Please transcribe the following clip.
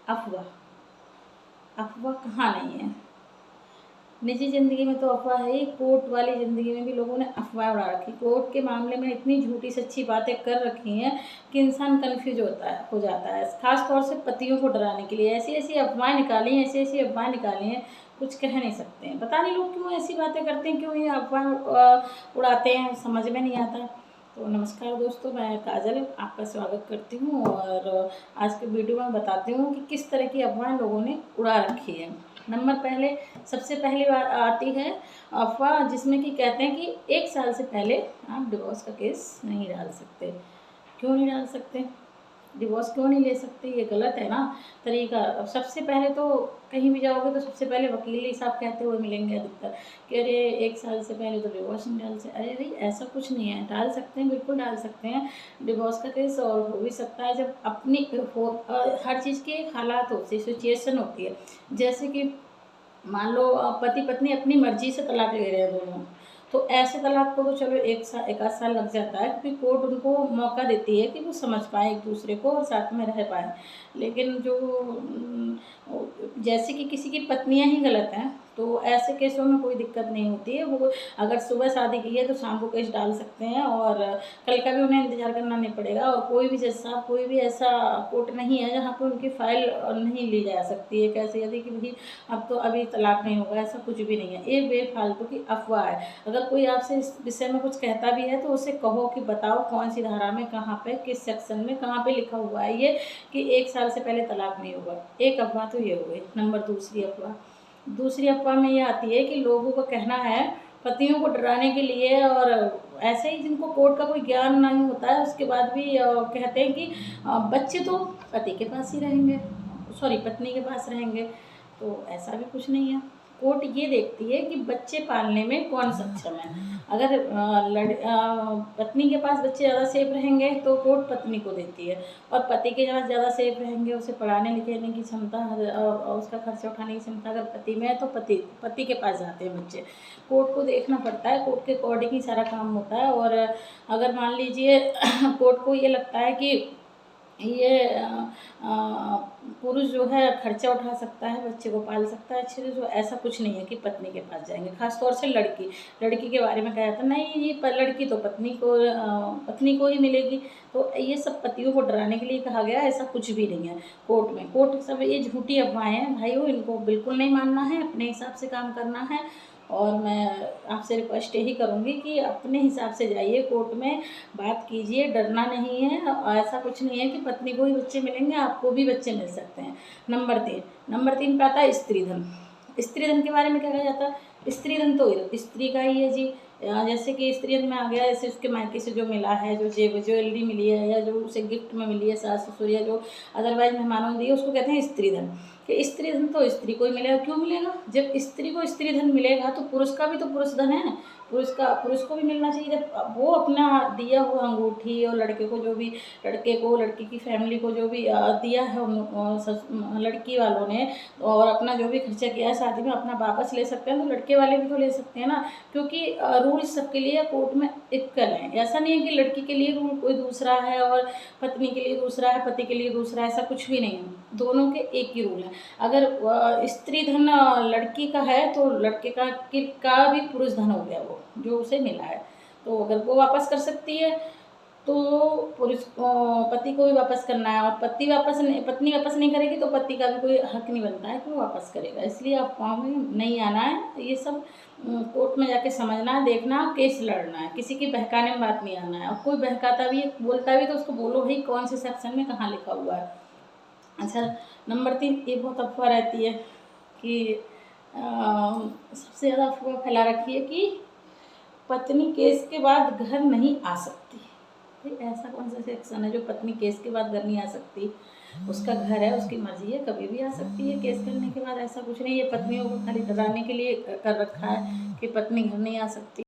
अफवाह, अफवाह कहाँ नहीं है। निजी ज़िंदगी में तो अफवाह है ही, कोर्ट वाली ज़िंदगी में भी लोगों ने अफवाह उड़ा रखी। कोर्ट के मामले में इतनी झूठी सच्ची बातें कर रखी हैं कि इंसान कन्फ्यूज हो जाता है। ख़ास तौर से पतियों को डराने के लिए ऐसी ऐसी अफवाहें निकाली हैं, ऐसी ऐसी अफवाहें निकाली हैं, कुछ कह नहीं सकते हैं। पता नहीं लोग क्यों ऐसी बातें करते हैं, क्यों ये अफवाह उड़ाते हैं, समझ में नहीं आता। तो नमस्कार दोस्तों, मैं काजल आपका स्वागत करती हूँ और आज के वीडियो में बताती हूँ कि किस तरह की अफवाहें लोगों ने उड़ा रखी है। सबसे पहली बात आती है अफवाह जिसमें कि कहते हैं कि 1 साल से पहले आप डिवोर्स का केस नहीं डाल सकते। क्यों नहीं डाल सकते? डिवोर्स क्यों नहीं ले सकते? ये गलत है ना तरीका। अब सबसे पहले तो कहीं भी जाओगे तो सबसे पहले वकील साहब कहते हुए मिलेंगे अधिकतर कि अरे 1 साल से पहले तो डिवोर्स नहीं डाल सकते। अरे भाई ऐसा कुछ नहीं है, डाल सकते हैं, बिल्कुल डाल सकते हैं डिवोर्स का केस। और हो भी सकता है जब अपनी हर चीज़ की एक हालात होती है, सिचुएशन होती है। जैसे कि मान लो पति पत्नी अपनी मर्जी से तलाक ले रहे हैं दोनों, तो ऐसे तलाक को तो चलो 1 आध साल लग जाता है, क्योंकि कोर्ट उनको मौका देती है कि वो समझ पाए एक दूसरे को और साथ में रह पाए। लेकिन जो जैसे कि किसी की पत्नियां ही गलत हैं, तो ऐसे केसों में कोई दिक्कत नहीं होती है। वो अगर सुबह शादी की है तो शाम को केस डाल सकते हैं और कल का भी उन्हें इंतज़ार करना नहीं पड़ेगा। और कोई भी जज साहब, कोई भी ऐसा कोर्ट नहीं है जहाँ पे उनकी फ़ाइल नहीं ली जा सकती है। कैसे यदि कि भाई अब तो अभी तलाक नहीं होगा, ऐसा कुछ भी नहीं है। ये बेफालतू की अफवाह है। अगर कोई आपसे इस विषय में कुछ कहता भी है तो उसे कहो कि बताओ कौन सी धारा में, कहाँ पे, किस सेक्शन में, कहाँ पे लिखा हुआ है ये कि 1 साल से पहले तलाक नहीं होगा। एक अफवाह तो ये हो गई। नंबर दूसरी अफवाह में ये आती है कि लोगों का कहना है पतियों को डराने के लिए, और ऐसे ही जिनको कोर्ट का कोई ज्ञान नहीं होता है उसके बाद भी कहते हैं कि बच्चे तो पति के पास ही रहेंगे, सॉरी पत्नी के पास रहेंगे। तो ऐसा भी कुछ नहीं है। कोर्ट ये देखती है कि बच्चे पालने में कौन सक्षम है। अगर पत्नी के पास बच्चे ज़्यादा सेफ रहेंगे तो कोर्ट पत्नी को देती है, और पति के पास ज़्यादा सेफ रहेंगे, उसे पढ़ाने लिखाने की क्षमता, उसका खर्चा उठाने की क्षमता अगर पति में है तो पति के पास जाते हैं बच्चे। कोर्ट को देखना पड़ता है, कोर्ट के अकॉर्डिंग ही सारा काम होता है। और अगर मान लीजिए कोर्ट को ये लगता है कि ये पुरुष जो है खर्चा उठा सकता है, बच्चे को पाल सकता है अच्छे से, तो ऐसा कुछ नहीं है कि पत्नी के पास जाएंगे। खास तौर से लड़की के बारे में कहा जाता है नहीं, ये लड़की तो पत्नी को ही मिलेगी। तो ये सब पतियों को डराने के लिए कहा गया, ऐसा कुछ भी नहीं है। कोर्ट सब ये झूठी अफवाहें हैं भाइयों, इनको बिल्कुल नहीं मानना है, अपने हिसाब से काम करना है। और मैं आपसे रिक्वेस्ट यही करूँगी कि अपने हिसाब से जाइए कोर्ट में, बात कीजिए, डरना नहीं है। ऐसा कुछ नहीं है कि पत्नी को ही बच्चे मिलेंगे, आपको भी बच्चे मिल सकते हैं। नंबर 3 पे आता है स्त्री धन। स्त्री धन के बारे में क्या कहा जाता है? स्त्री धन तो स्त्री का ही है जी। जैसे कि स्त्री धन में आ गया, जैसे उसके मायके से जो मिला है, जो ज्वेलरी मिली है, या जो उसे गिफ्ट में मिली है सास ससुर, या जो अदरवाइज मेहमानों ने दी है, उसको कहते हैं स्त्री धन। कि स्त्री धन तो स्त्री को ही मिलेगा। क्यों मिलेगा? जब स्त्री को स्त्री धन मिलेगा तो पुरुष का भी तो पुरुष धन है, पुरुष को भी मिलना चाहिए। जब वो अपना दिया हुआ अंगूठी और लड़के को लड़की की फैमिली को जो भी दिया है लड़की वालों ने, और अपना जो भी खर्चा किया है शादी में अपना वापस ले सकते हैं, तो लड़के वाले भी तो ले सकते हैं ना। क्योंकि रूल्स सबके लिए कोर्ट में इक्वल हैं। ऐसा नहीं है कि लड़की के लिए रूल कोई दूसरा है और पत्नी के लिए दूसरा है, पति के लिए दूसरा है, ऐसा कुछ भी नहीं है। दोनों के एक ही रूल है। अगर स्त्री धन लड़की का है तो लड़के का भी पुरुष धन हो गया, वो जो उसे मिला है। तो अगर वो वापस कर सकती है तो पति को भी वापस करना है, और पत्नी वापस नहीं करेगी तो पति का भी कोई हक नहीं बनता है कि वो वापस करेगा। इसलिए अफवाह में नहीं आना है। ये सब कोर्ट में जाके समझना है, देखना, केस लड़ना है। किसी की बहकाने में बात नहीं आना है। और कोई बहकाता भी बोलता भी तो उसको बोलो भाई कौन से सेक्शन में कहाँ लिखा हुआ है। अच्छा, नंबर 3 ये बहुत अफवाह रहती है कि सबसे ज़्यादा अफवाह फैला रखी है कि पत्नी केस के बाद घर नहीं आ सकती। भाई ऐसा कौन सा सेक्शन है जो पत्नी केस के बाद घर नहीं आ सकती? उसका घर है, उसकी मर्जी है, कभी भी आ सकती है केस करने के बाद। ऐसा कुछ नहीं है, पत्नियों को खाली डराने के लिए कर रखा है कि पत्नी घर नहीं आ सकती।